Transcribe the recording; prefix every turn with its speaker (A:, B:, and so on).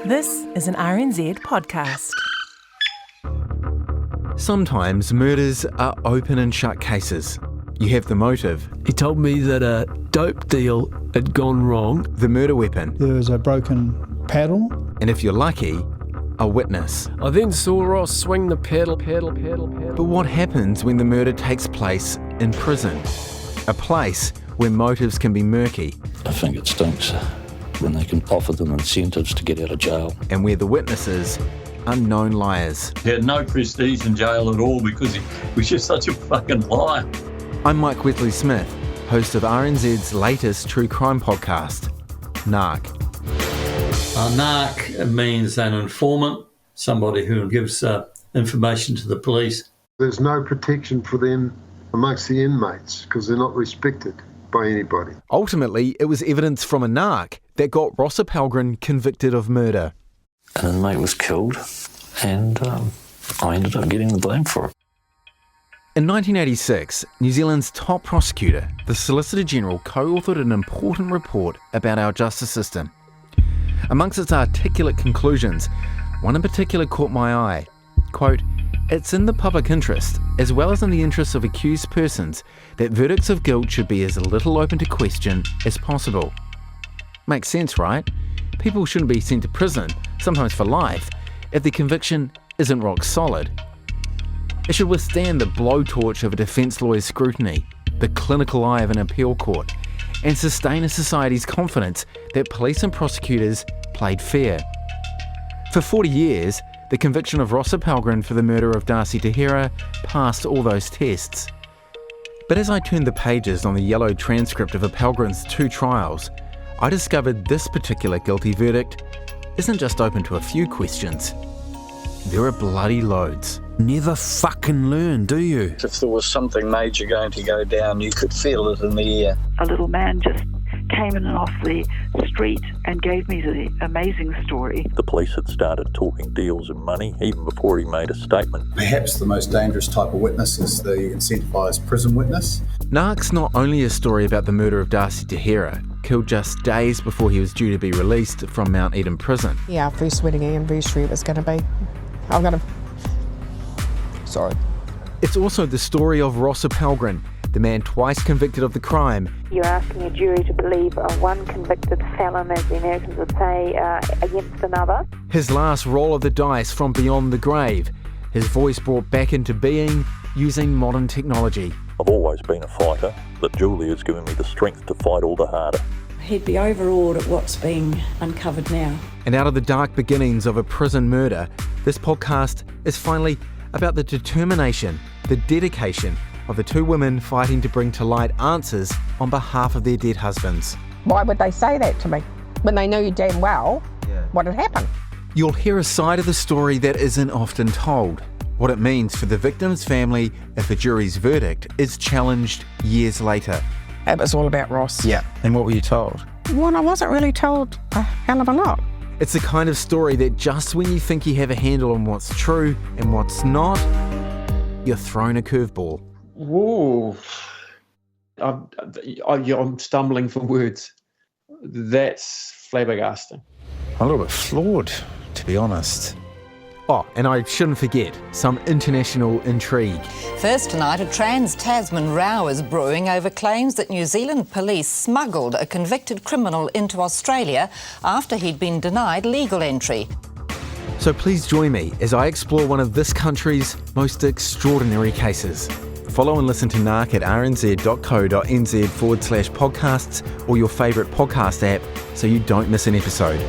A: This is an RNZ podcast.
B: Sometimes murders are open and shut cases. You have the motive,
C: He told me that a dope deal had gone wrong.
B: the murder weapon,
D: There was a broken paddle.
B: and if you're lucky, a witness.
C: I then saw Ross swing the pedal.
B: But what happens when the murder takes place in prison? A place where motives can be murky,
E: I think it stinks when they can offer them incentives to get out of jail.
B: and where the witnesses are known liars.
F: He had no prestige in jail at all because he was just such a fucking liar.
B: I'm Mike Weatherly-Smith, host of RNZ's latest true crime podcast, Nark.
G: Nark means an informant, somebody who gives information to the police.
H: There's no protection for them amongst the inmates because they're not respected by anybody.
B: Ultimately, it was evidence from a narc that got Ross Palgren convicted of murder.
E: An inmate was killed, and I ended up getting the blame for it.
B: In 1986, New Zealand's top prosecutor, the Solicitor General, co-authored an important report about our justice system. Amongst its articulate conclusions, one in particular caught my eye. Quote, "It's in the public interest, as well as in the interests of accused persons, that verdicts of guilt should be as little open to question as possible." Makes sense, right? People shouldn't be sent to prison, sometimes for life, if the conviction isn't rock solid. It should withstand the blowtorch of a defence lawyer's scrutiny, the clinical eye of an appeal court, and sustain a society's confidence that police and prosecutors played fair. For 40 years, the conviction of Ross Palgren for the murder of Darcy Tahira passed all those tests. But as I turned the pages on the yellow transcript of Palgren's 2 trials, I discovered this particular guilty verdict isn't just open to a few questions. There are bloody loads. Never fucking learn, do you?
E: If there was something major going to go down, you could feel it in the air.
I: A little man just came in off the street and gave me the amazing story.
E: The police had started talking deals and money even before he made a statement.
J: Perhaps the most dangerous type of witness is the incentivised prison witness.
B: Nark's not only a story about the murder of Darcy Tahira, killed just days before he was due to be released from Mount Eden prison.
K: Yeah, our first wedding anniversary it was going to be. Sorry.
B: It's also the story of Ross Palgren, the man twice convicted of the crime.
I: You're asking a jury to believe one convicted felon, as the Americans would say, against another.
B: His last roll of the dice from beyond the grave. His voice brought back into being using modern technology.
E: I've always been a fighter, but Julie has given me the strength to fight all the harder.
I: He'd be overawed at what's being uncovered now.
B: And out of the dark beginnings of a prison murder, this podcast is finally about the determination, the dedication of the 2 women fighting to bring to light answers on behalf of their dead husbands.
K: Why would they say that to me when they knew damn well what had happened?
B: You'll hear a side of the story that isn't often told. What it means for the victim's family if a jury's verdict is challenged years later.
K: It was all about Ross.
B: Yeah. And what were you told?
K: Well, I wasn't really told a hell of a lot.
B: It's the kind of story that just when you think you have a handle on what's true and what's not, you're thrown a curveball.
L: Whoa. I'm stumbling for words. That's flabbergasting.
J: I'm a little bit flawed, to be honest.
B: Oh, and I shouldn't forget, some international intrigue.
M: First tonight, a trans-Tasman row is brewing over claims that New Zealand police smuggled a convicted criminal into Australia after he'd been denied legal entry.
B: So please join me as I explore one of this country's most extraordinary cases. Follow and listen to Nark at rnz.co.nz/podcasts or your favourite podcast app so you don't miss an episode.